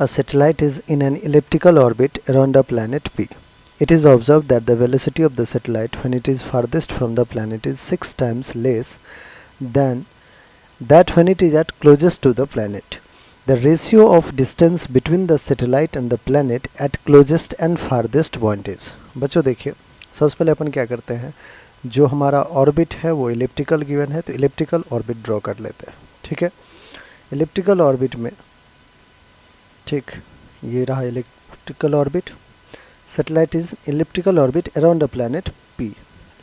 A satellite is in an elliptical orbit around a planet P. It is observed that the velocity of the satellite when it is farthest from the planet is 6 times less than that when it is at closest to the planet. The ratio of distance between the satellite and the planet at closest and farthest point is. बच्चों देखिए, सबसे पहले अपन क्या करते हैं, जो हमारा orbit है वो इलिप्टिकल गिवन है तो इलिप्टिकल ऑर्बिट ड्रॉ कर लेते हैं. ठीक है, इलिप्टिकल ऑर्बिट में, ठीक, ये रहा elliptical orbit. Satellite is elliptical orbit around a planet P.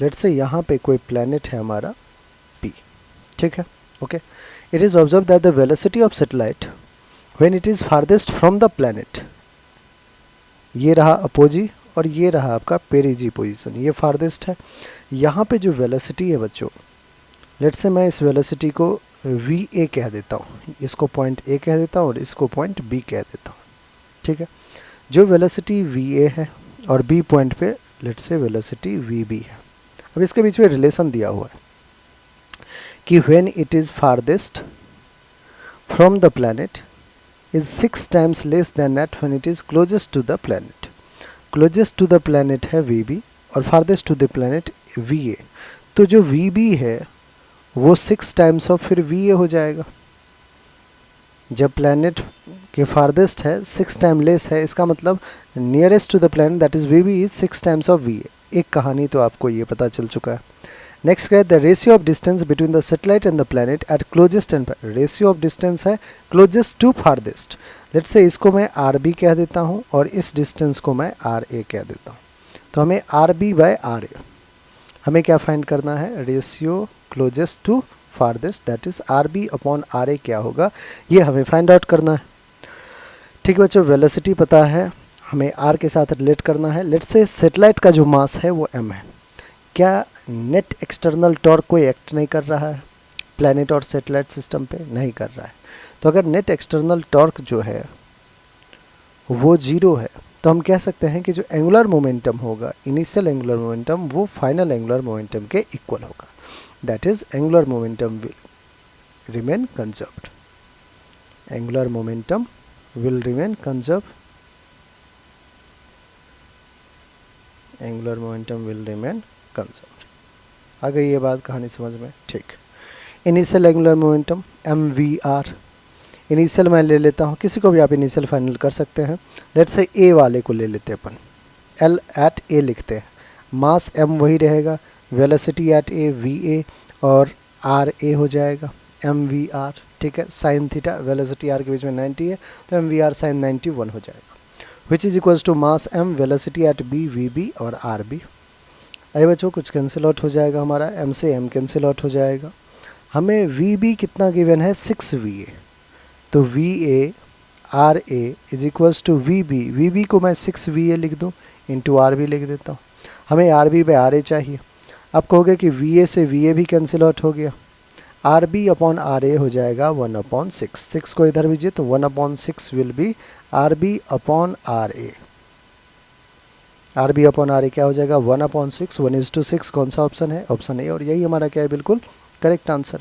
Let's say यहाँ पे कोई प्लैनेट है हमारा पी. ठीक है, okay. It is observe that the velocity of satellite when it is farthest from the planet, ये रहा अपोजी और ये रहा आपका पेरिजी पोजीशन, ये फारदेस्ट है. यहाँ पे जो वेलोसिटी है बच्चों, लेट्स से मैं इस वेलोसिटी को वी ए कह देता हूँ, इसको पॉइंट ए कह देता हूँ और इसको पॉइंट बी कह देता हूँ. ठीक है, जो वेलोसिटी वी ए है और बी पॉइंट पे let's say velocity V B है. अब इसके बीच में रिलेशन दिया हुआ है कि when it is farthest from the planet is 6 times less than that when it is closest to the planet. Closest to the planet है वी बी और farthest to the planet V A. तो जो V B है वो 6 times of फिर V A हो जाएगा. जब प्लैनेट के फारदेस्ट है 6 टाइम लेस है, इसका मतलब nearest to the planet that is V B is 6 times of V A. एक कहानी तो आपको ये पता चल चुका है. नेक्स्ट क्या है, the ratio of distance between the satellite and the planet at closest end, ratio of distance है closest to farthest. Let's say इसको मैं आर बी कह देता हूँ और इस डिस्टेंस को मैं आर ए कह देता हूँ. तो हमें r b by r a हमें क्या फाइंड करना है, ratio closest to farthest that is r B upon R A क्या होगा, ये हमें फाइंड आउट करना है. ठीक है बच्चों, वेलोसिटी पता है, हमें आर के साथ रिलेट करना है. लेट्स से सैटेलाइट का जो मास है वो एम है. क्या नेट एक्सटर्नल टॉर्क कोई एक्ट नहीं कर रहा है प्लैनेट और सैटेलाइट सिस्टम पे? नहीं कर रहा है. तो अगर नेट एक्सटर्नल टॉर्क जो है वो जीरो है तो हम कह सकते हैं कि जो एंगुलर मोमेंटम होगा, इनिशियल एंगुलर मोमेंटम, वो फाइनल एंगुलर मोमेंटम के इक्वल होगा. That is angular momentum will remain conserved. Angular momentum will remain conserve. Angular momentum will remain conserved. आ गई ये बात कहानी समझ में? ठीक. Initial angular momentum M V R. Initial मैं ले लेता हूँ, किसी को भी आप इनिशियल फाइनल कर सकते हैं. लेट्स से ए वाले को ले लेते हैं अपन, एल एट ए लिखते हैं. मास एम वही रहेगा, velocity at A V A और आर ए हो जाएगा एम वी आर. ठीक है, साइन थीटा, वेलोसिटी आर के बीच में 90 है तो एम वी आर साइन 91 हो जाएगा, which is equals to mass M velocity at B V B और आर बी. अरे बच्चों कुछ कैंसिल आउट हो जाएगा, हमारा एम से एम कैंसिल आउट हो जाएगा. हमें वी बी कितना गिवन है, 6 वी ए. तो V A R A is equals to V B. V B को मैं 6 वी ए लिख दूँ इंटू आर बी लिख देता हूँ. हमें r B by R A चाहिए. आप कहोगे कि वी ए से वी ए भी कैंसिल आउट हो गया, R B upon are A हो जाएगा 1/6. 6 को इधर भेजिए तो 1/6 will be R B upon are A. R B upon R A क्या हो जाएगा, 1/6. 1:6 कौन सा ऑप्शन है, ऑप्शन ए. और यही हमारा क्या है, बिल्कुल करेक्ट आंसर है.